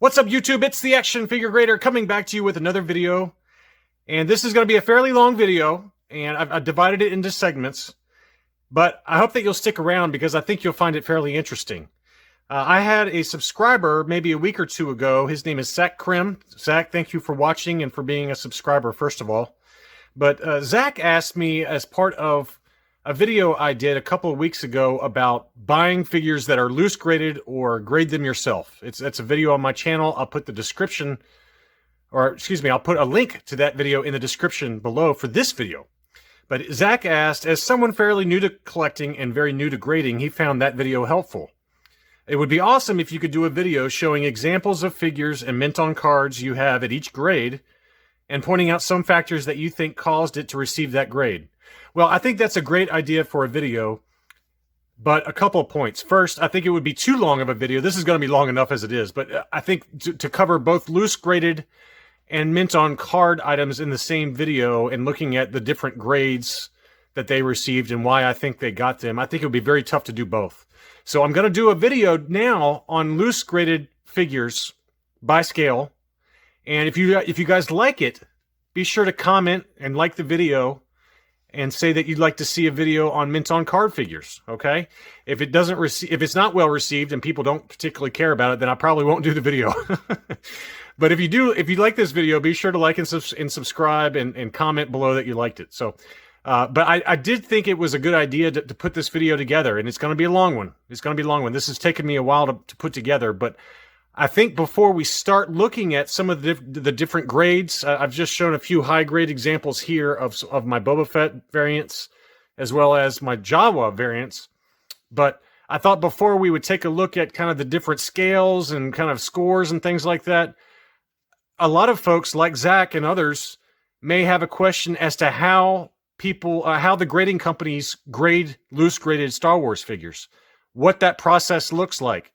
What's up, YouTube? It's the Action Figure Grader coming back to you with another video. And this is going to be a fairly long video, and I've divided it into segments. But I hope that you'll stick around because I think you'll find it fairly interesting. I had a subscriber maybe a week or two ago. His name is Zach Krim. Zach, thank you for watching and for being a subscriber, first of all. But Zach asked me as part of a video I did a couple of weeks ago about buying figures that are loose graded or grade them yourself. It's a video on my channel. I'll put the description, or excuse me, I'll put a link to that video in the description below for this video. But Zach asked, as someone fairly new to collecting and very new to grading, he found that video helpful. It would be awesome if you could do a video showing examples of figures and mint on cards you have at each grade and pointing out some factors that you think caused it to receive that grade. Well, I think that's a great idea for a video, but a couple of points. First, I think it would be too long of a video. This is going to be long enough as it is, but I think to cover both loose graded and mint on card items in the same video and looking at the different grades that they received and why I think they got them, I think it would be very tough to do both. So I'm going to do a video now on loose graded figures by scale. And if you guys like it, be sure to comment and like the video and say that you'd like to see a video on mint on card figures, okay? If it's not well received and people don't particularly care about it, then I probably won't do the video. But if you like this video, be sure to like and subscribe and comment below that you liked it. So, but I did think it was a good idea to put this video together, and it's going to be a long one. It's going to be a long one. This has taken me a while to put together, but I think before we start looking at some of the different grades, I've just shown a few high-grade examples here of my Boba Fett variants, as well as my Jawa variants. But I thought before we would take a look at kind of the different scales and kind of scores and things like that, a lot of folks like Zach and others may have a question as to how how the grading companies grade loose-graded Star Wars figures, what that process looks like.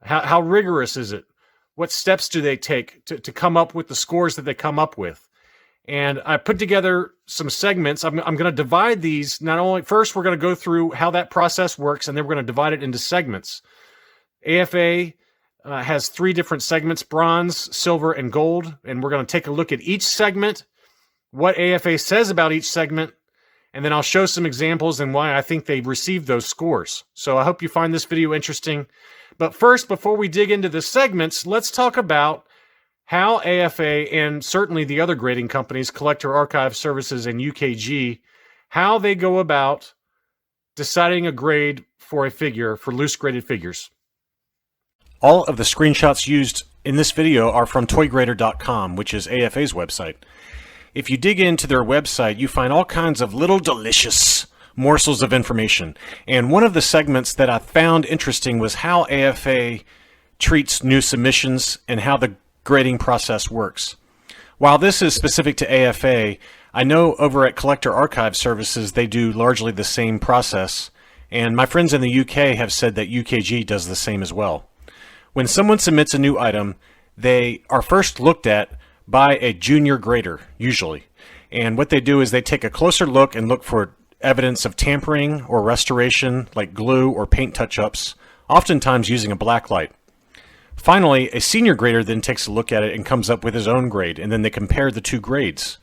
How rigorous is it? What steps do they take to come up with the scores that they come up with? And I put together some segments. I'm going to divide these. Not only first, we're going to go through how that process works, and then we're going to divide it into segments. AFA has 3 different segments: bronze, silver, and gold. And we're going to take a look at each segment, what AFA says about each segment, and then I'll show some examples and why I think they received those scores. So I hope you find this video interesting. But first, before we dig into the segments, let's talk about how AFA and certainly the other grading companies, Collector Archive Services and UKG, how they go about deciding a grade for a figure, for loose graded figures. All of the screenshots used in this video are from toygrader.com, which is AFA's website. If you dig into their website, you find all kinds of little delicious morsels of information. And one of the segments that I found interesting was how AFA treats new submissions and how the grading process works. While this is specific to AFA, I know over at Collector Archive Services they do largely the same process, and my friends in the UK have said that UKG does the same as well. When someone submits a new item, they are first looked at by a junior grader, usually. And what they do is they take a closer look and look for evidence of tampering or restoration, like glue or paint touch-ups, oftentimes using a black light. Finally, a senior grader then takes a look at it and comes up with his own grade, and then they compare the 2 grades.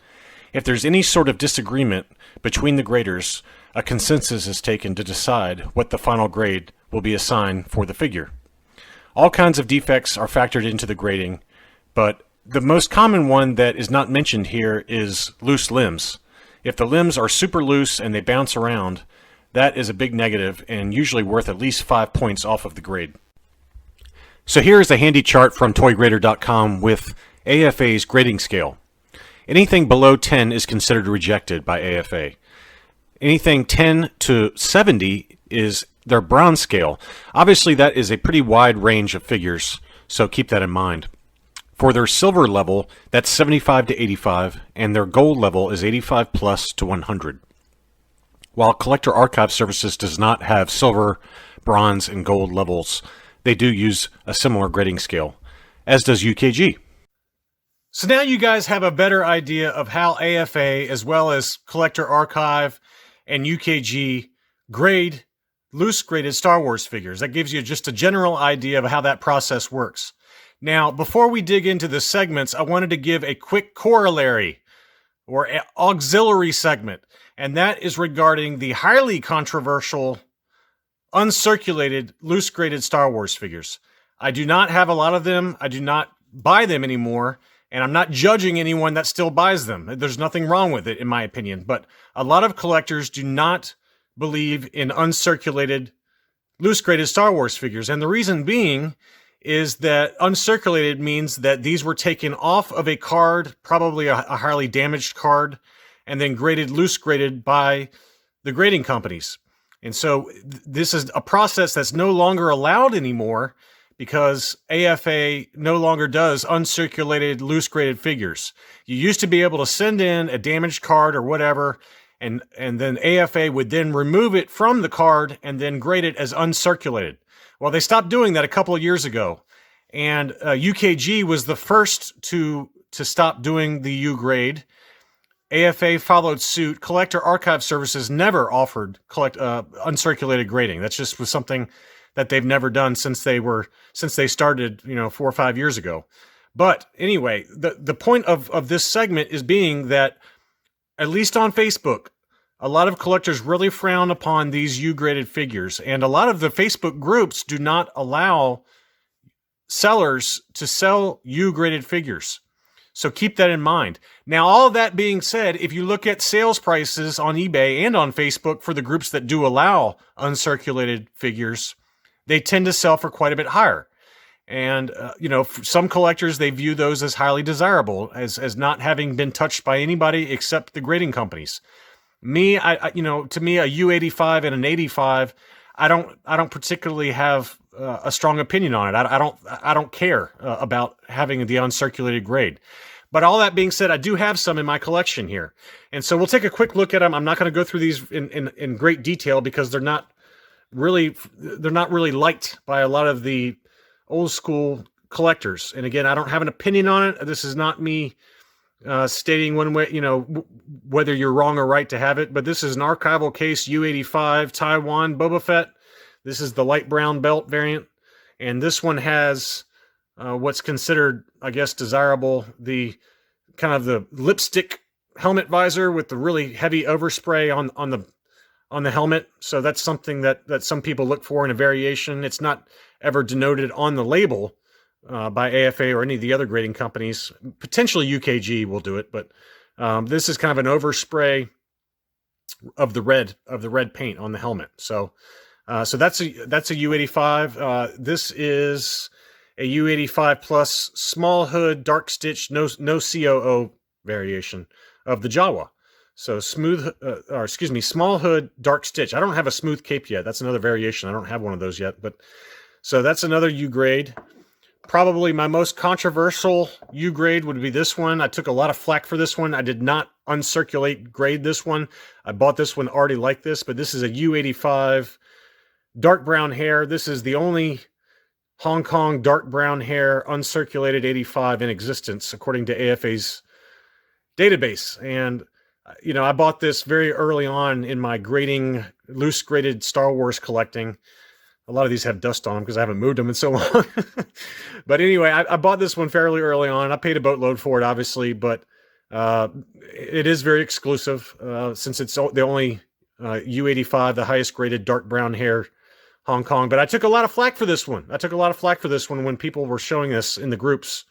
If there's any sort of disagreement between the graders, a consensus is taken to decide what the final grade will be assigned for the figure. All kinds of defects are factored into the grading, but the most common one that is not mentioned here is loose limbs. If the limbs are super loose and they bounce around, that is a big negative and usually worth at least 5 points off of the grade. So here is a handy chart from toygrader.com with AFA's grading scale. Anything below 10 is considered rejected by AFA. Anything 10 to 70 is their bronze scale. Obviously that is a pretty wide range of figures, so keep that in mind. For their silver level, that's 75 to 85, and their gold level is 85 plus to 100. While Collector Archive Services does not have silver, bronze, and gold levels, they do use a similar grading scale, as does UKG. So now you guys have a better idea of how AFA, as well as Collector Archive and UKG, grade loose graded Star Wars figures. That gives you just a general idea of how that process works. Now, before we dig into the segments, I wanted to give a quick corollary or auxiliary segment, and that is regarding the highly controversial uncirculated loose graded Star Wars figures. I do not have a lot of them. I do not buy them anymore, and I'm not judging anyone that still buys them. There's nothing wrong with it, in my opinion, but a lot of collectors do not believe in uncirculated loose graded Star Wars figures, and the reason being is that uncirculated means that these were taken off of a card, probably a highly damaged card, and then loose graded by the grading companies. And so this is a process that's no longer allowed anymore because AFA no longer does uncirculated loose graded figures. You used to be able to send in a damaged card or whatever, and then AFA would then remove it from the card and then grade it as uncirculated. Well, they stopped doing that a couple of years ago, and UKG was the first to stop doing the U grade. AFA followed suit. Collector Archive Services never offered uncirculated grading. That's just was something that they've never done since they started, 4 or 5 years ago. But anyway, the point of this segment is being that, at least on Facebook, a lot of collectors really frown upon these U-graded figures, and a lot of the Facebook groups do not allow sellers to sell U-graded figures. So keep that in mind. Now, all of that being said, if you look at sales prices on eBay and on Facebook for the groups that do allow uncirculated figures, they tend to sell for quite a bit higher. And, for some collectors, they view those as highly desirable, as not having been touched by anybody except the grading companies. Me, to me, a U85 and an 85, I don't particularly have a strong opinion on it. I don't care about having the uncirculated grade. But all that being said, I do have some in my collection here, and so we'll take a quick look at them. I'm not going to go through these in great detail because they're not really liked by a lot of the old school collectors. And again, I don't have an opinion on it. This is not me stating one way, whether you're wrong or right to have it, but this is an archival case U85 Taiwan Boba Fett. This is the light brown belt variant, and this one has what's considered, I guess, desirable, the kind of the lipstick helmet visor with the really heavy overspray on the helmet. So that's something that some people look for in a variation. It's not ever denoted on the label by AFA or any of the other grading companies. Potentially UKG will do it, but this is kind of an overspray of the red paint on the helmet. So that's a U85. This is a U85 plus small hood, dark stitch, no COO variation of the Jawa. So small hood, dark stitch. I don't have a smooth cape yet. That's another variation. I don't have one of those yet, but so that's another U grade. Probably my most controversial U grade would be this one. I took a lot of flack for this one. I did not uncirculate grade this one. I bought this one already like this, but this is a U85 dark brown hair. This is the only Hong Kong dark brown hair uncirculated 85 in existence, according to AFA's database. And, I bought this very early on in my loose graded Star Wars collecting. A lot of these have dust on them because I haven't moved them in so long. But anyway, I bought this one fairly early on. I paid a boatload for it, obviously, but it is very exclusive since it's the only U85, the highest graded dark brown hair Hong Kong. But I took a lot of flack for this one. When people were showing this in the groups,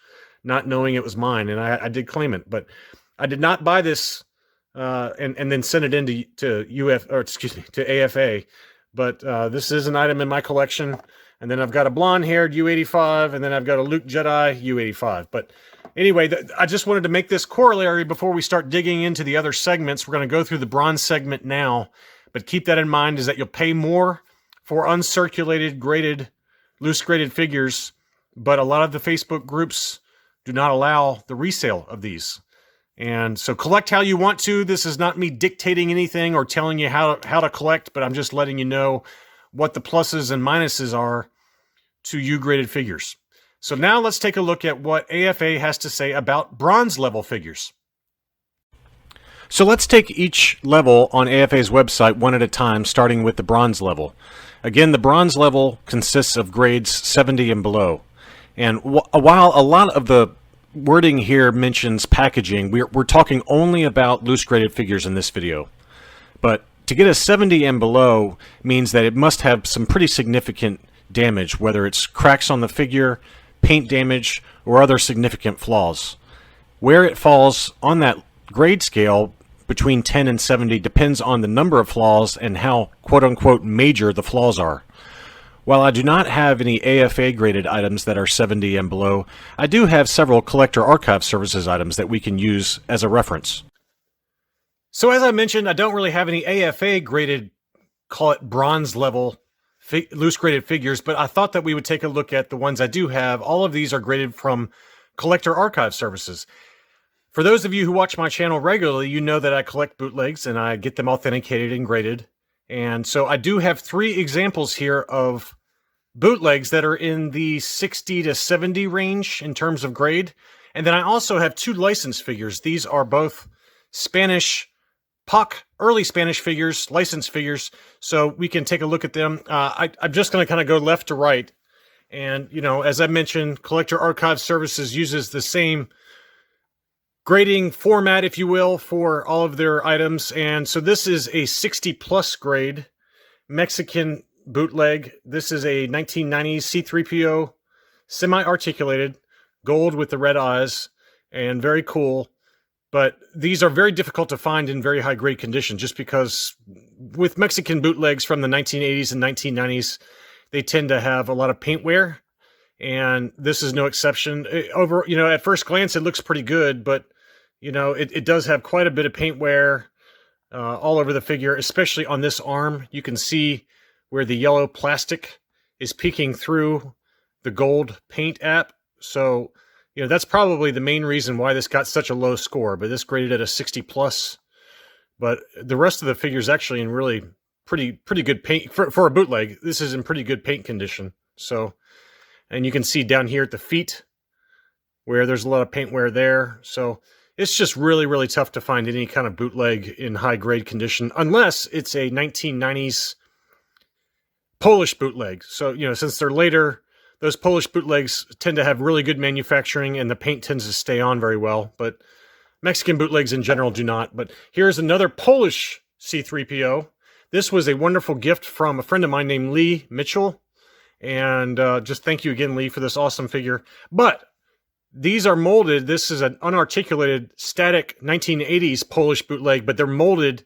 not knowing it was mine, and I did claim it. But I did not buy this and then send it into to AFA. But this is an item in my collection. And then I've got a blonde-haired U85, and then I've got a Luke Jedi U85. But anyway, I just wanted to make this corollary before we start digging into the other segments. We're going to go through the bronze segment now. But keep that in mind, is that you'll pay more for uncirculated, loose graded figures. But a lot of the Facebook groups do not allow the resale of these. And so collect how you want to. This is not me dictating anything or telling you how to collect, but I'm just letting you know what the pluses and minuses are to U-graded figures. So now let's take a look at what AFA has to say about bronze level figures. So let's take each level on AFA's website one at a time, starting with the bronze level. Again, the bronze level consists of grades 70 and below. And while a lot of the wording here mentions packaging, we're talking only about loose graded figures in this video. But to get a 70 and below means that it must have some pretty significant damage, whether it's cracks on the figure, paint damage, or other significant flaws. Where it falls on that grade scale between 10 and 70 depends on the number of flaws and how quote-unquote major the flaws are. While I do not have any AFA graded items that are 70 and below, I do have several collector archive services items that we can use as a reference. So as I mentioned, I don't really have any AFA graded, call it bronze level, loose graded figures, but I thought that we would take a look at the ones I do have. All of these are graded from collector archive services. For those of you who watch my channel regularly, you know that I collect bootlegs and I get them authenticated and graded. And so I do have 3 examples here of bootlegs that are in the 60 to 70 range in terms of grade. And then I also have 2 licensed figures. These are both Spanish POC, early Spanish figures, licensed figures. So we can take a look at them. I'm just going to kind of go left to right. And, you know, as I mentioned, Collector Archive Services uses the same grading format, if you will, for all of their items. And so this is a 60 plus grade Mexican bootleg. This is a 1990s C3PO semi-articulated, gold with the red eyes, and very cool. But these are very difficult to find in very high grade condition, just because with Mexican bootlegs from the 1980s and 1990s, they tend to have a lot of paint wear. And this is no exception. You know, at first glance, it looks pretty good, but, you know, it does have quite a bit of paint wear all over the figure, especially on this arm. You can see where the yellow plastic is peeking through the gold paint app. So, you know, that's probably the main reason why this got such a low score, but this graded at a 60 plus. But the rest of the figure is actually in really pretty good paint for a bootleg. This is in pretty good paint condition. So, and you can see down here at the feet where there's a lot of paint wear there. So it's just really tough to find any kind of bootleg in high grade condition, unless it's a 1990s Polish bootleg. So, you know, since they're later, those Polish bootlegs tend to have really good manufacturing and the paint tends to stay on very well, but Mexican bootlegs in general do not. But here's another Polish C3PO. This was a wonderful gift from a friend of mine named Lee Mitchell. And just thank you again, Lee, for this awesome figure. But these are molded. This is an unarticulated, static 1980s Polish bootleg, but they're molded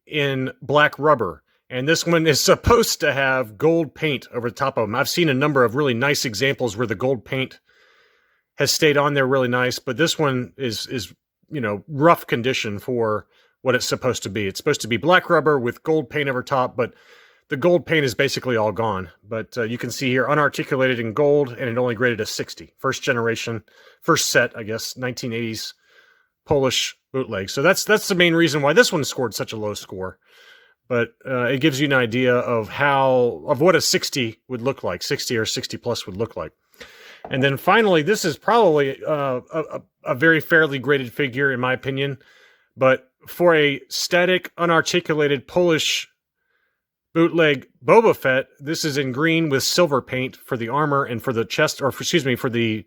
in black rubber. And this one is supposed to have gold paint over the top of them. I've seen a number of really nice examples where the gold paint has stayed on there really nice, but this one is you know, rough condition for what it's supposed to be. It's supposed to be black rubber with gold paint over top, but the gold paint is basically all gone. But you can see here, unarticulated in gold, and it only graded a 60. First generation, first set, I guess, 1980s Polish bootleg. So that's the main reason why this one scored such a low score. But it gives you an idea of what a 60 would look like, 60 or 60 plus would look like. And then finally, this is probably a very fairly graded figure, in my opinion. But for a static, unarticulated Polish bootleg Boba Fett, this is in green with silver paint for the armor and for the chest, or for the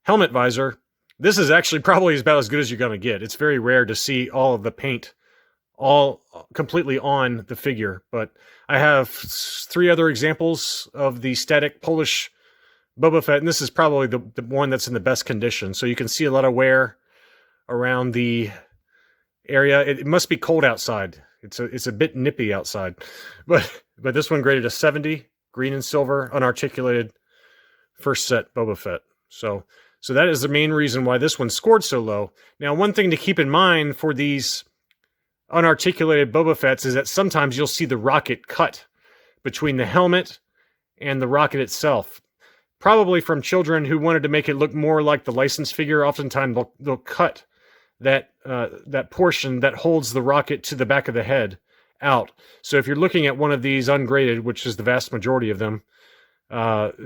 helmet visor. This is actually probably about as good as you're going to get. It's very rare to see all of the paint all completely on the figure. But I have 3 other examples of the static Polish Boba Fett, and this is probably the one that's in the best condition. So you can see a lot of wear around the area. It must be cold outside. It's a bit nippy outside, but this one graded a 70, green and silver, unarticulated, first set Boba Fett. So that is the main reason why this one scored so low. Now, one thing to keep in mind for these unarticulated Boba Fetts is that sometimes you'll see the rocket cut between the helmet and the rocket itself. Probably from children who wanted to make it look more like the licensed figure. Oftentimes they'll cut that portion that holds the rocket to the back of the head out. So if you're looking at one of these ungraded, which is the vast majority of them,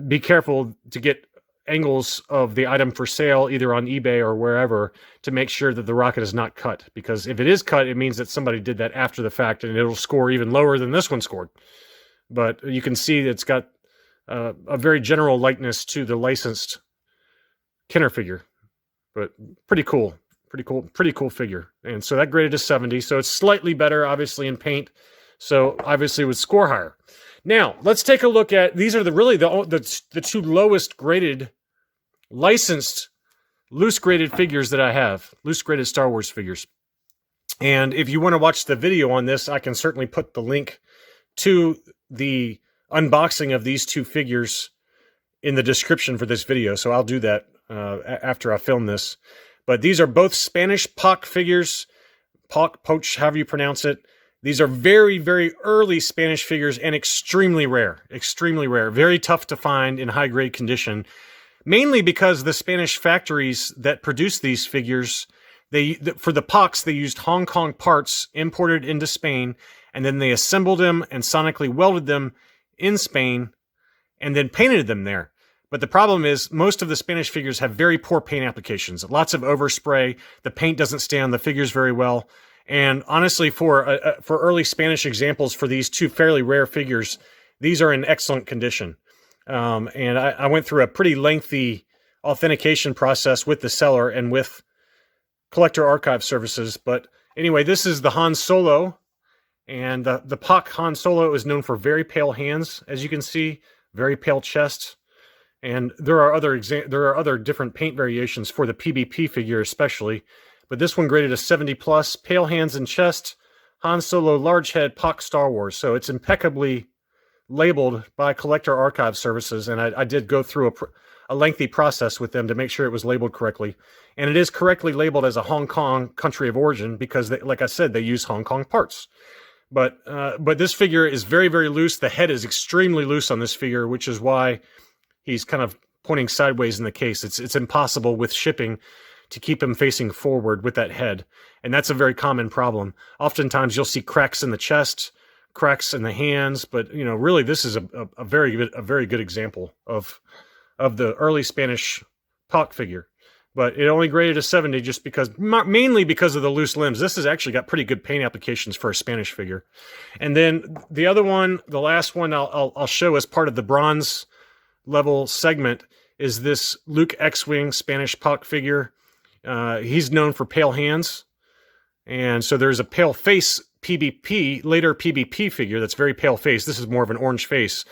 be careful to get angles of the item for sale, either on eBay or wherever, to make sure that the rocket is not cut. Because if it is cut, it means that somebody did that after the fact, and it'll score even lower than this one scored. but you can see it's got a very general likeness to the licensed Kenner figure. But pretty cool. Pretty cool figure. And so that graded to 70. So it's slightly better, obviously, in paint. So obviously would score higher. Now, let's take a look at, these are the two lowest graded licensed loose graded figures that I have. Loose graded Star Wars figures. And if you want to watch the video on this, I can certainly put the link to the unboxing of these two figures in the description for this video. So I'll do that after I film this. But these are both Spanish Poch figures. Poch, however you pronounce it. These are very, very early Spanish figures and extremely rare. Extremely rare. Very tough to find in high-grade condition. Mainly because the Spanish factories that produce these figures, for the Pochs, they used Hong Kong parts imported into Spain, and then they assembled them and sonically welded them in Spain, and then painted them there. But the problem is, most of the Spanish figures have very poor paint applications. Lots of overspray. The paint doesn't stay on the figures very well. And honestly, for early Spanish examples for these two fairly rare figures, these are in excellent condition. And I went through a pretty lengthy authentication process with the seller and with collector archive services. But anyway, this is the Han Solo. And the Poch Han Solo is known for very pale hands, as you can see, very pale chest. And there are other different paint variations for the PBP figure especially, but this one graded a 70 plus, pale hands and chest, Han Solo large head Poch Star Wars. So it's impeccably labeled by collector archive services, and I did go through a lengthy process with them to make sure it was labeled correctly. And it is correctly labeled as a Hong Kong country of origin because, like I said, they use Hong Kong parts. But this figure is very, very loose. The head is extremely loose on this figure, which is why he's kind of pointing sideways in the case. It's impossible with shipping to keep him facing forward with that head. And that's a very common problem. Oftentimes you'll see cracks in the chest, cracks in the hands, but you know, really this is a very good example of the early Spanish Poch figure. But it only graded a 70 just because, mainly because of the loose limbs. This has actually got pretty good paint applications for a Spanish figure. And then the other one, the last one I'll show as part of the bronze level segment is this Luke X-Wing Spanish Poch figure. He's known for pale hands. And so there's a pale face PBP, later PBP figure that's very pale face. This is more of an orange face.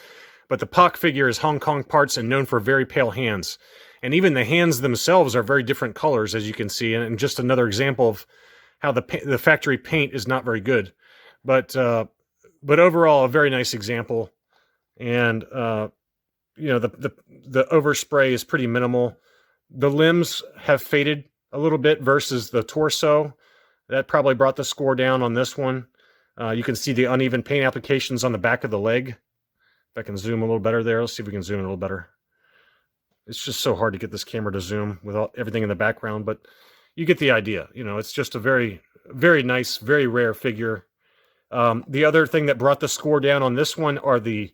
But the Poch figure is Hong Kong parts and known for very pale hands. And even the hands themselves are very different colors, as you can see. And just another example of how the factory paint is not very good. But overall, a very nice example. And you know, the overspray is pretty minimal. The limbs have faded a little bit versus the torso. That probably brought the score down on this one. You can see the uneven paint applications on the back of the leg. If I can zoom a little better there. Let's see if we can zoom a little better. It's just so hard to get this camera to zoom with everything in the background, but you get the idea. You know, it's just a very, very nice, very rare figure. The other thing that brought the score down on this one are the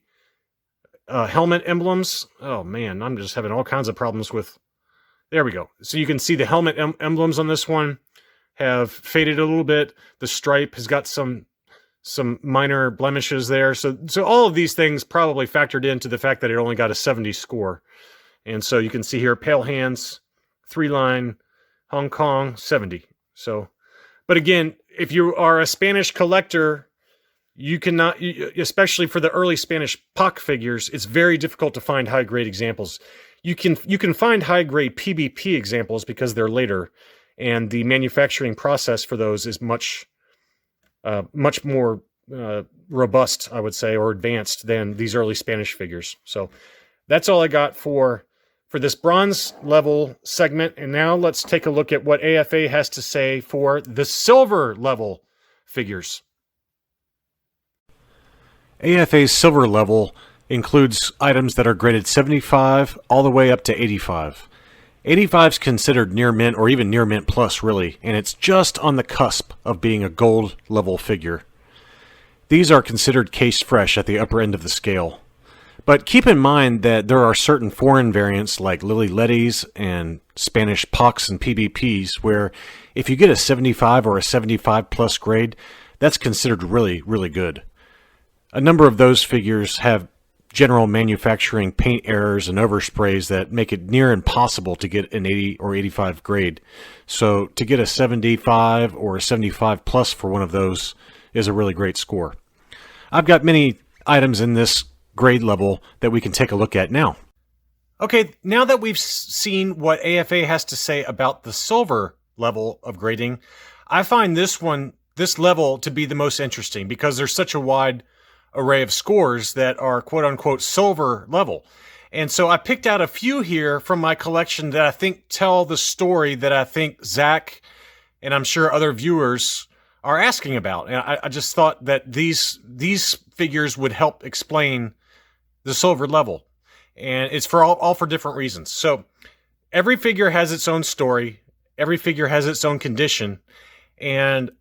helmet emblems. Oh man, I'm just having all kinds of problems with... There we go. So you can see the helmet emblems on this one have faded a little bit. The stripe has got some minor blemishes there. So all of these things probably factored into the fact that it only got a 70 score. And so you can see here, pale hands, 3-line, Hong Kong, 70. So, but again, if you are a Spanish collector, you cannot, especially for the early Spanish Poch figures, it's very difficult to find high-grade examples. You can find high-grade PBP examples because they're later, and the manufacturing process for those is much more robust, I would say, or advanced than these early Spanish figures. So that's all I got for this bronze level segment. And now let's take a look at what AFA has to say for the silver level figures. AFA's silver level includes items that are graded 75 all the way up to 85. 85 is considered near mint or even near mint plus, really, and it's just on the cusp of being a gold level figure. These are considered case fresh at the upper end of the scale. But keep in mind that there are certain foreign variants like Lily Letty's and Spanish Pochs and PBPs where if you get a 75 or a 75 plus grade, that's considered really, really good. a number of those figures have general manufacturing paint errors and oversprays that make it near impossible to get an 80 or 85 grade. So to get a 75 or a 75 plus for one of those is a really great score. I've got many items in this grade level that we can take a look at now. Okay, now that we've seen what AFA has to say about the silver level of grading, I find this level to be the most interesting because there's such a wide array of scores that are quote-unquote silver level. And so I picked out a few here from my collection that I think tell the story that I think Zach and I'm sure other viewers are asking about. And I just thought that these figures would help explain the silver level. And it's for all for different reasons. So every figure has its own story. Every figure has its own condition. And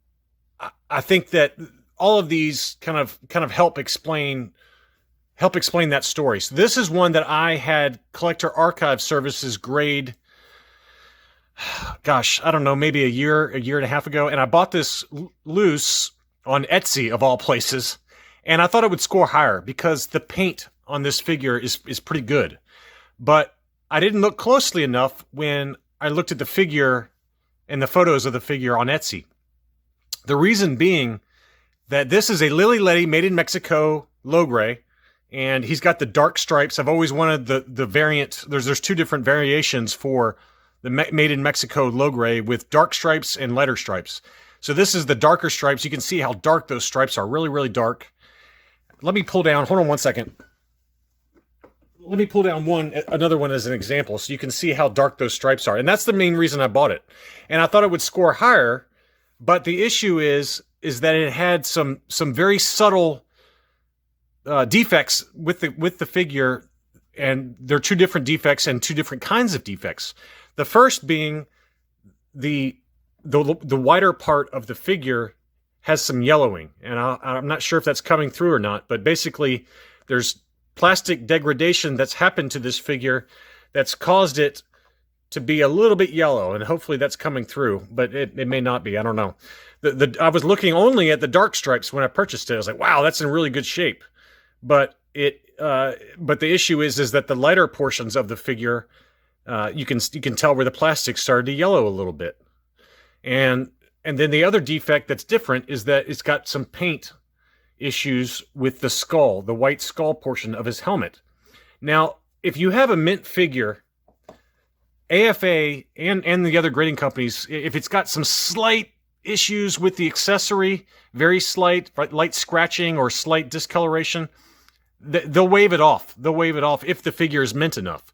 I think that all of these kind of help explain that story. So this is one that I had Collector Archive Services grade, gosh, I don't know, maybe a year and a half ago. And I bought this loose on Etsy of all places. And I thought it would score higher because the paint on this figure is pretty good. But I didn't look closely enough when I looked at the figure and the photos of the figure on Etsy. The reason being that this is a Lily Letty made in Mexico low gray, and he's got the dark stripes. I've always wanted the variant. There's two different variations for the made in Mexico low gray with dark stripes and lighter stripes. So this is the darker stripes. You can see how dark those stripes are, really, really dark. Let me pull down, hold on one second. Let me pull down another one as an example so you can see how dark those stripes are. And that's the main reason I bought it. And I thought it would score higher, but the issue is that it had some very subtle defects with the figure, and there are two different defects and two different kinds of defects. The first being the wider part of the figure has some yellowing, and I'm not sure if that's coming through or not, but basically there's plastic degradation that's happened to this figure that's caused it to be a little bit yellow, and hopefully that's coming through, but it may not be. I don't know. I was looking only at the dark stripes when I purchased it. I was like, wow, that's in really good shape. But the issue is that the lighter portions of the figure, you can tell where the plastic started to yellow a little bit. And then the other defect that's different is that it's got some paint issues with the skull, the white skull portion of his helmet. Now, if you have a mint figure, AFA and the other grading companies, if it's got some slight issues with the accessory, very slight, light scratching or slight discoloration, they'll waive it off. They'll waive it off if the figure is mint enough.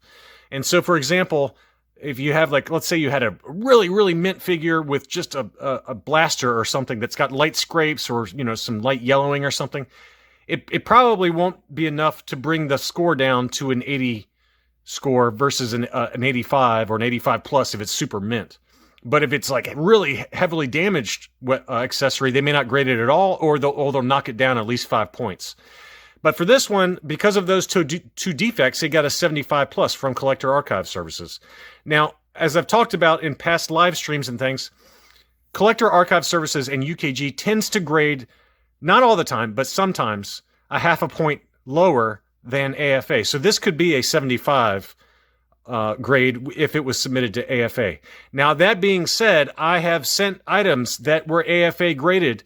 And so, for example, if you have, like, let's say you had a really, really mint figure with just a blaster or something that's got light scrapes or, some light yellowing or something, it probably won't be enough to bring the score down to an 80 score versus an 85 or an 85 plus if it's super mint. But if it's like really heavily damaged accessory, they may not grade it at all, or they'll knock it down at least 5 points. But for this one, because of those two defects, it got a 75 plus from Collector Archive Services. Now, as I've talked about in past live streams and things, Collector Archive Services and UKG tends to grade, not all the time, but sometimes, a half a point lower than AFA. So this could be a 75 grade if it was submitted to AFA. Now, that being said, I have sent items that were AFA graded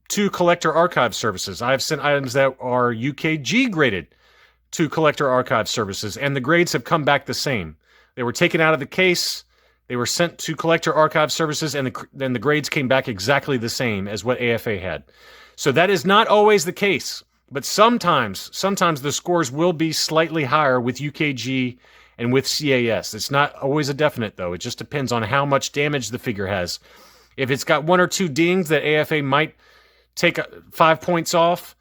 to Collector Archive Services. I have sent items that are UKG graded to Collector Archive Services, and the grades have come back the same. They were taken out of the case, they were sent to Collector Archive Services, and then the grades came back exactly the same as what AFA had. So that is not always the case, but sometimes the scores will be slightly higher with UKG and with CAS. It's not always a definite, though. It just depends on how much damage the figure has. If it's got one or two dings that AFA might take 5 points off,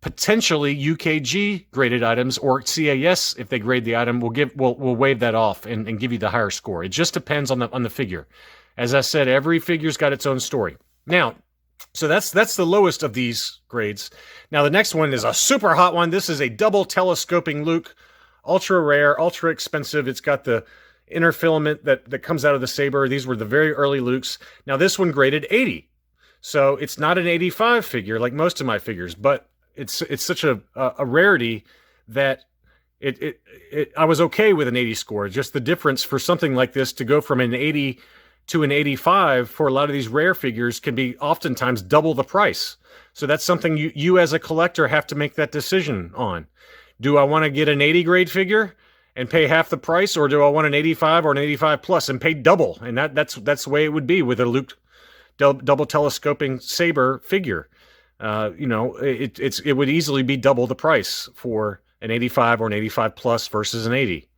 potentially UKG graded items or CAS, if they grade the item, will waive that off and give you the higher score. It just depends on the figure. As I said, every figure's got its own story. Now, so that's the lowest of these grades. Now the next one is a super hot one. This is a double telescoping Luke, ultra rare, ultra expensive. It's got the inner filament that comes out of the saber. These were the very early Lukes. Now this one graded 80. So it's not an 85 figure like most of my figures, but it's such a rarity that I was okay with an 80 score. Just the difference for something like this to go from an 80 to an 85 for a lot of these rare figures can be oftentimes double the price. So that's something you as a collector have to make that decision on. Do I want to get an 80 grade figure and pay half the price, or do I want an 85 or an 85 plus and pay double? And that's the way it would be with a Luke double telescoping saber figure. It would easily be double the price for an 85 or an 85 plus versus an 80.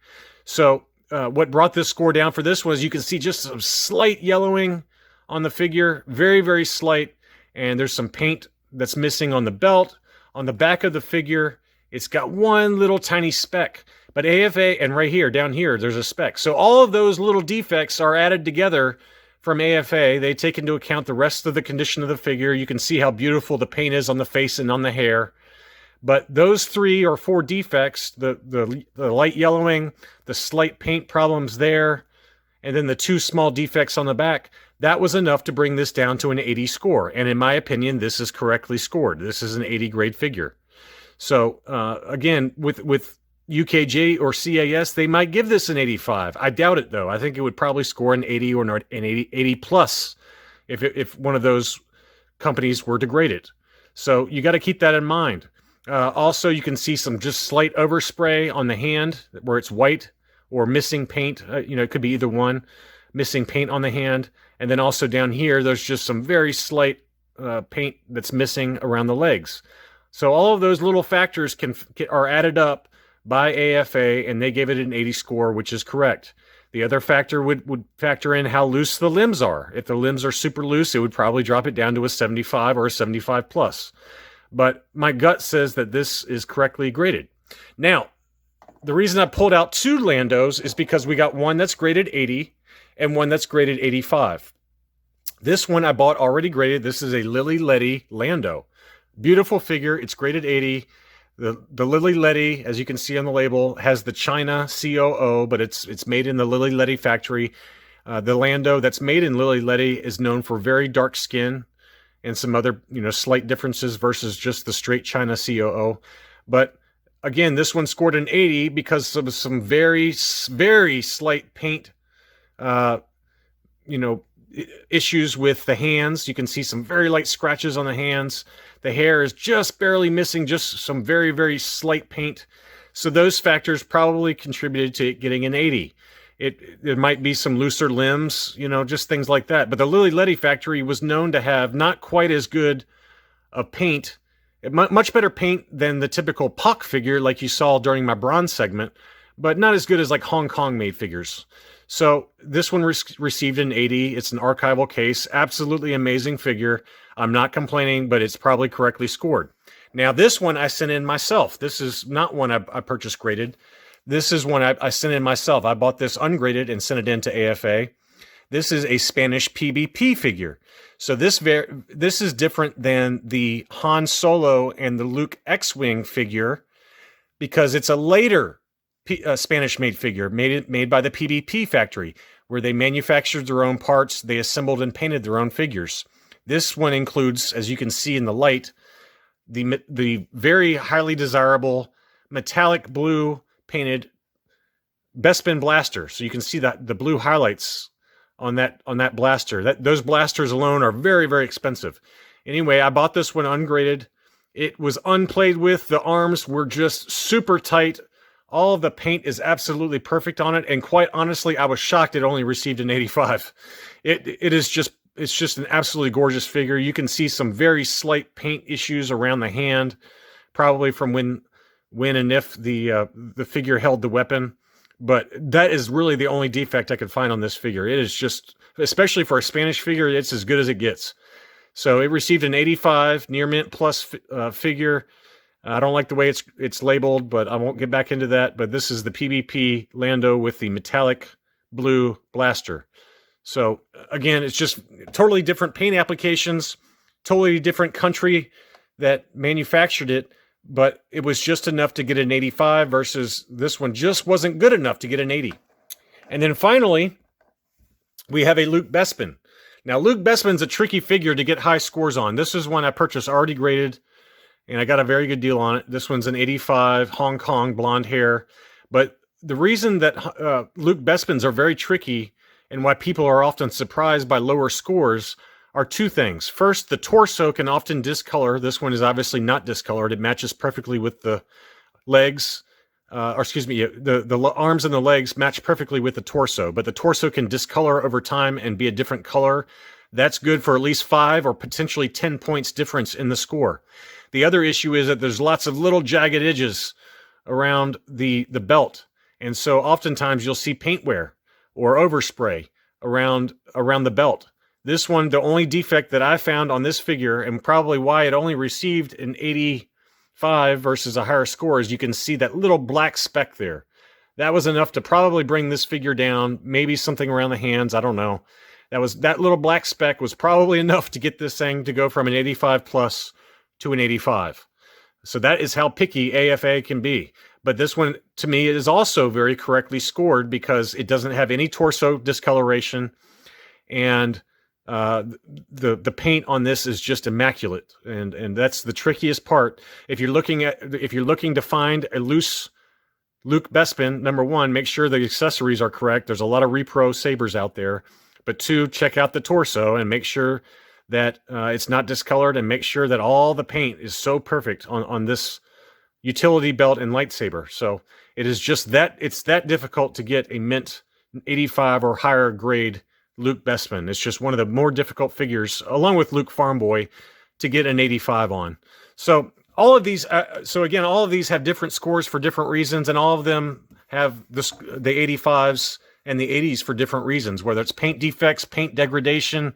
So what brought this score down for this was you can see just some slight yellowing on the figure, very, very slight, and there's some paint that's missing on the belt. On the back of the figure, it's got one little tiny speck. But AFA, and right here, down here, there's a speck. So all of those little defects are added together from AFA. They take into account the rest of the condition of the figure. You can see how beautiful the paint is on the face and on the hair. But those 3 or 4 defects, the light yellowing, the slight paint problems there, and then the 2 small defects on the back, that was enough to bring this down to an 80 score. And in my opinion, this is correctly scored. This is an 80 grade figure. So again, with UKJ or CAS, they might give this an 85. I doubt it, though. I think it would probably score an 80 or an 80 plus if one of those companies were to grade it. So you got to keep that in mind. Also, you can see some just slight overspray on the hand where it's white or missing paint. It could be either one. Missing paint on the hand. And then also down here, there's just some very slight paint that's missing around the legs. So all of those little factors are added up by AFA, and they gave it an 80 score, which is correct. The other factor would factor in how loose the limbs are. If the limbs are super loose, it would probably drop it down to a 75 or a 75 plus. But my gut says that this is correctly graded. Now, the reason I pulled out 2 Landos is because we got one that's graded 80 and one that's graded 85. This one I bought already graded. This is a Lily Letty Lando. Beautiful figure. It's graded 80. The Lily Letty, as you can see on the label, has the China COO, but it's made in the Lily Letty factory. The Lando that's made in Lily Letty is known for very dark skin and some other, slight differences versus just the straight China COO. But again, this one scored an 80 because of some very, very slight paint, issues with the hands. You can see some very light scratches on the hands. The hair is just barely missing, just some very, very slight paint. So those factors probably contributed to it getting an 80. There might be some looser limbs, just things like that. But the Lily Letty factory was known to have not quite as good a paint, much better paint than the typical Puck figure like you saw during my bronze segment, but not as good as like Hong Kong made figures. So this one received an 80. It's an archival case. Absolutely amazing figure. I'm not complaining, but it's probably correctly scored. Now this one I sent in myself. This is not one I purchased graded. This is one I sent in myself. I bought this ungraded and sent it in to AFA. This is a Spanish PBP figure. So this is different than the Han Solo and the Luke X-Wing figure because it's a later Spanish-made figure made by the PBP factory where they manufactured their own parts, they assembled and painted their own figures. This one includes, as you can see in the light, the very highly desirable metallic blue painted Bespin blaster. So you can see that the blue highlights on that blaster. Those blasters alone are very, very expensive. Anyway, I bought this one ungraded. It was unplayed with. The arms were just super tight. All of the paint is absolutely perfect on it. And quite honestly, I was shocked it only received an 85. It's just an absolutely gorgeous figure. You can see some very slight paint issues around the hand, probably from when and if the figure held the weapon. But that is really the only defect I could find on this figure. It is just, especially for a Spanish figure, it's as good as it gets. So it received an 85 near mint plus figure. I don't like the way it's labeled, but I won't get back into that. But this is the PBP Lando with the metallic blue blaster. So again, it's just totally different paint applications, totally different country that manufactured it, but it was just enough to get an 85 versus this one just wasn't good enough to get an 80. And then finally, we have a Luke Bespin. Now, Luke Bespin's a tricky figure to get high scores on. This is one I purchased already graded, and I got a very good deal on it. This one's an 85 Hong Kong blonde hair. But the reason that Luke Bespins are very tricky and why people are often surprised by lower scores are two things. First, the torso can often discolor. This one is obviously not discolored. It matches perfectly with the legs, the arms and the legs match perfectly with the torso, but the torso can discolor over time and be a different color. That's good for at least 5 or potentially 10 points difference in the score. The other issue is that there's lots of little jagged edges around the belt, and so oftentimes you'll see paint wear or overspray around the belt. This one, the only defect that I found on this figure, and probably why it only received an 85 versus a higher score, is you can see that little black speck there. That was enough to probably bring this figure down, maybe something around the hands, I don't know. That little black speck was probably enough to get this thing to go from an 85 plus to an 85. So that is how picky AFA can be. But this one, to me, is also very correctly scored because it doesn't have any torso discoloration, and the paint on this is just immaculate, and that's the trickiest part. If you're looking to find a loose Luke Bespin, number one, make sure the accessories are correct. There's a lot of repro sabers out there, but two, check out the torso and make sure that it's not discolored, and make sure that all the paint is so perfect on this utility belt and lightsaber. So it is just that it's that difficult to get a mint 85 or higher grade Luke Bespin. It's just one of the more difficult figures, along with Luke Farmboy, to get an 85 on. So all of these, all of these have different scores for different reasons, and all of them have the 85s and the 80s for different reasons, whether it's paint defects, paint degradation,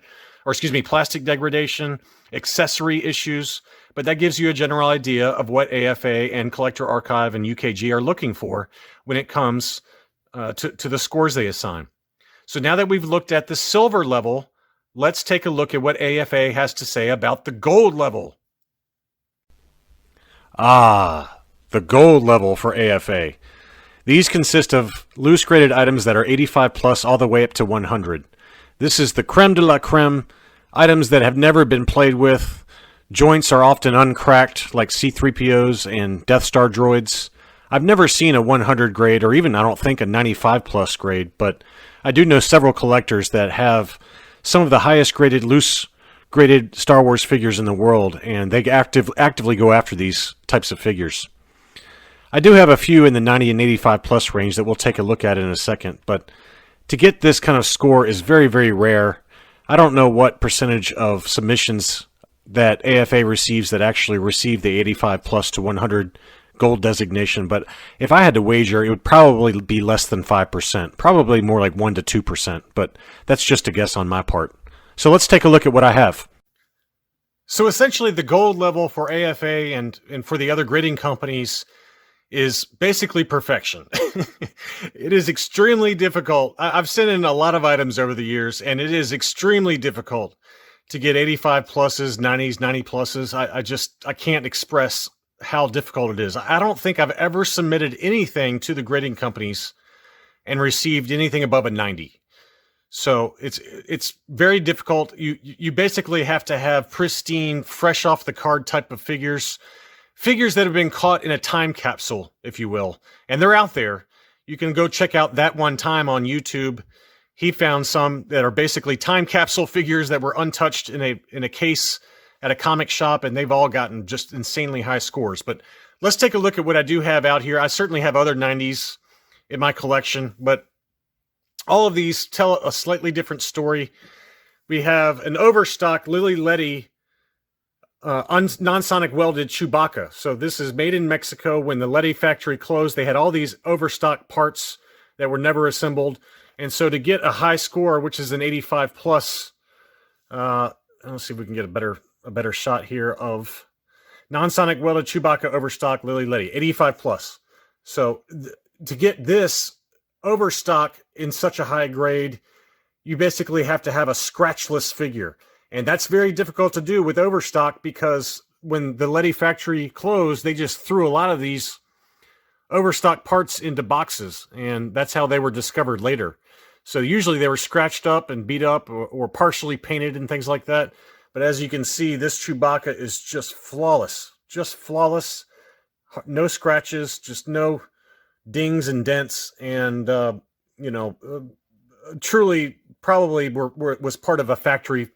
plastic degradation, accessory issues. But that gives you a general idea of what AFA and Collector Archive and UKG are looking for when it comes to the scores they assign. So now that we've looked at the silver level, let's take a look at what AFA has to say about the gold level. The gold level for AFA. These consist of loose graded items that are 85 plus all the way up to 100. This is the creme de la creme, items that have never been played with. Joints are often uncracked, like C-3POs and Death Star droids. I've never seen a 100 grade, or even, I don't think, a 95 plus grade, but I do know several collectors that have some of the highest graded, loose graded Star Wars figures in the world, and they actively go after these types of figures. I do have a few in the 90 and 85 plus range that we'll take a look at in a second, but to get this kind of score is very, very rare. I don't know what percentage of submissions that AFA receives that actually receive the 85 plus to 100 gold designation, but if I had to wager, it would probably be less than 5%, probably more like 1 to 2%, but that's just a guess on my part. So let's take a look at what I have. So essentially the gold level for AFA and for the other grading companies is basically perfection. It is extremely difficult. I've sent in a lot of items over the years, and it is extremely difficult to get 85 pluses, 90s, 90 pluses. I can't express how difficult it is. I don't think I've ever submitted anything to the grading companies and received anything above a 90. So it's very difficult. You basically have to have pristine, fresh off the card type of figures that have been caught in a time capsule, if you will. And they're out there. You can go check out That One Time on YouTube. He found some that are basically time capsule figures that were untouched in a case at a comic shop, and they've all gotten just insanely high scores. But let's take a look at what I do have out here. I certainly have other 90s in my collection, but all of these tell a slightly different story. We have an overstock Lily Letty non-sonic welded Chewbacca. So this is made in Mexico. When the Letty factory closed, they had all these overstock parts that were never assembled. And so to get a high score, which is an 85 plus, let's see if we can get a better shot here of non-sonic welded Chewbacca overstock Lily Letty, 85 plus. So to get this overstock in such a high grade, you basically have to have a scratchless figure. And that's very difficult to do with overstock, because when the Letty factory closed, they just threw a lot of these overstock parts into boxes, and that's how they were discovered later. So usually they were scratched up and beat up or partially painted and things like that. But as you can see, this Chewbacca is just flawless. just flawless, no scratches, just no dings and dents, and you know, truly probably was part of a factory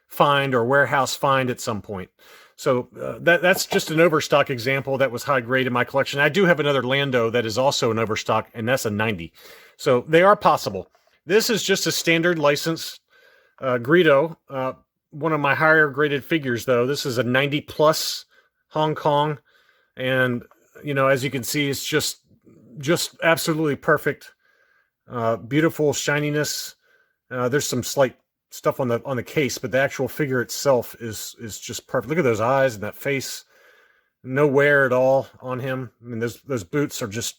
find or warehouse find at some point. So that's just an overstock example that was high grade in my collection. I do have another Lando that is also an overstock, and that's a 90. So they are possible. This is just a standard license Greedo, one of my higher graded figures, though. This is a 90 plus Hong Kong, and you know, as you can see, it's just absolutely perfect. Beautiful shininess. There's some slight stuff on the case, but the actual figure itself is just perfect. Look at those eyes and that face. No wear at all on him. I mean, those boots are just,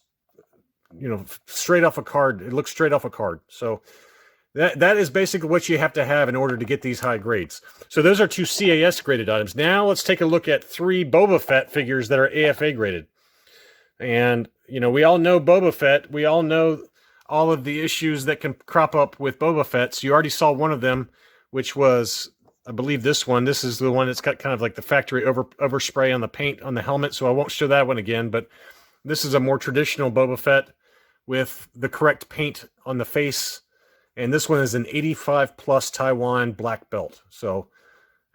you know, straight off a card. It looks straight off a card. So that is basically what you have to have in order to get these high grades. So those are 2 CAS graded items. Now let's take a look at 3 Boba Fett figures that are AFA graded. And, you know, we all know Boba Fett. We all know all of the issues that can crop up with Boba Fett. So you already saw one of them, which was, I believe, this one. This is the one that's got kind of like the factory overspray on the paint on the helmet. So I won't show that one again. But this is a more traditional Boba Fett with the correct paint on the face. And this one is an 85 plus Taiwan black belt. So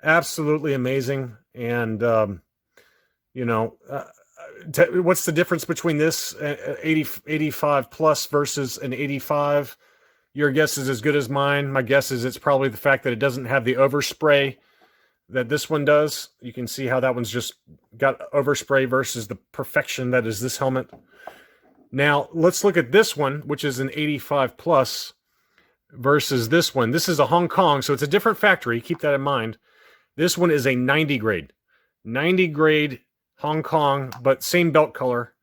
absolutely amazing. And, you know, what's the difference between this 85 plus versus an 85? Your guess is as good as mine. My guess is it's probably the fact that it doesn't have the overspray that this one does. You can see how that one's just got overspray versus the perfection that is this helmet. Now, let's look at this one, which is an 85 plus versus this one. This is a Hong Kong, so it's a different factory. Keep that in mind. This one is a 90 grade. 90 grade Hong Kong, but same belt color.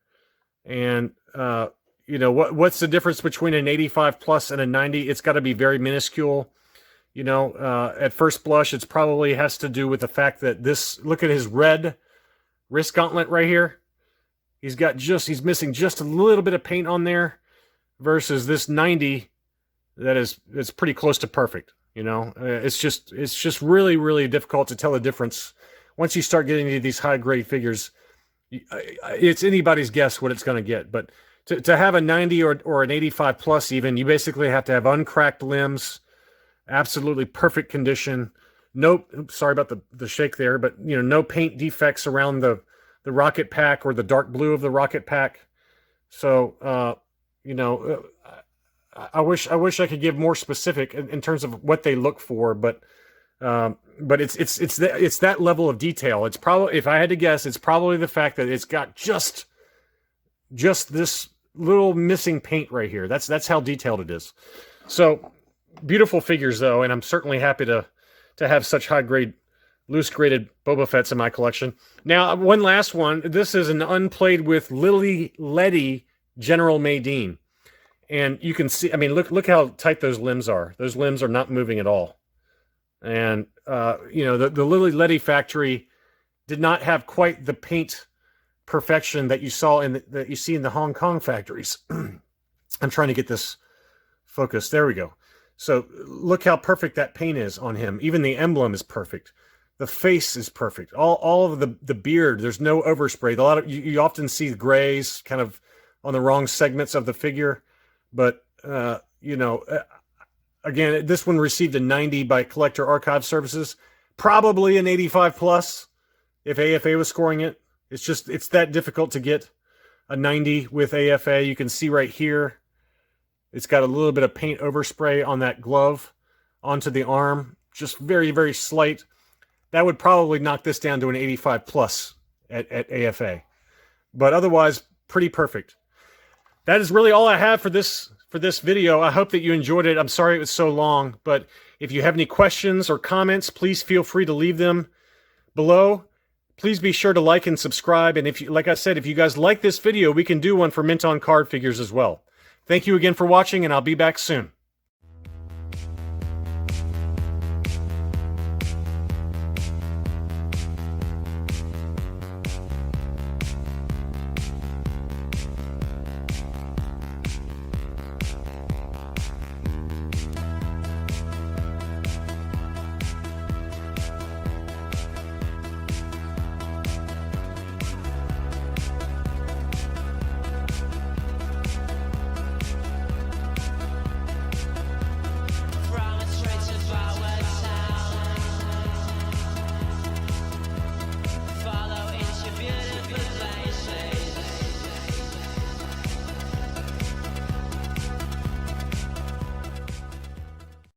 And, you know, what's the difference between an 85 plus and a 90? It's got to be very minuscule. You know, at first blush, it's probably has to do with the fact that this, look at his red wrist gauntlet right here. He's missing just a little bit of paint on there versus this 90 that it's pretty close to perfect. You know, it's just really, really difficult to tell the difference. Once you start getting into these high grade figures, it's anybody's guess what it's going to get. But to have a 90 or an 85 plus even, you basically have to have uncracked limbs, absolutely perfect condition. No, sorry about the shake there, but you know, no paint defects around the rocket pack or the dark blue of the rocket pack. So, you know, I wish I could give more specific in terms of what they look for, but it's that level of detail. It's probably, if I had to guess, it's probably the fact that it's got just this little missing paint right here. That's how detailed it is. So beautiful figures though, and I'm certainly happy to have such high grade, loose graded Boba Fetts in my collection. Now, one last one. This is an unplayed with Lily Letty General Madine. And you can see, I mean, look how tight those limbs are. Those limbs are not moving at all. And, you know, the Lily Letty factory did not have quite the paint perfection that you saw that you see in the Hong Kong factories. I'm trying to get this focused. There we go. So look how perfect that paint is on him. Even the emblem is perfect. The face is perfect. All of the beard, there's no overspray. You often see grays kind of on the wrong segments of the figure. But, you know, again, this one received a 90 by Collector Archive Services. Probably an 85 plus if AFA was scoring it. It's that difficult to get a 90 with AFA. You can see right here, it's got a little bit of paint overspray on that glove onto the arm. Just very, very slight. That would probably knock this down to an 85 plus at AFA. But otherwise, pretty perfect. That is really all I have for this video. I hope that you enjoyed it. I'm sorry it was so long, but if you have any questions or comments, please feel free to leave them below. Please be sure to like and subscribe. And if you, like I said, if you guys like this video, we can do one for Mint on card figures as well. Thank you again for watching, and I'll be back soon.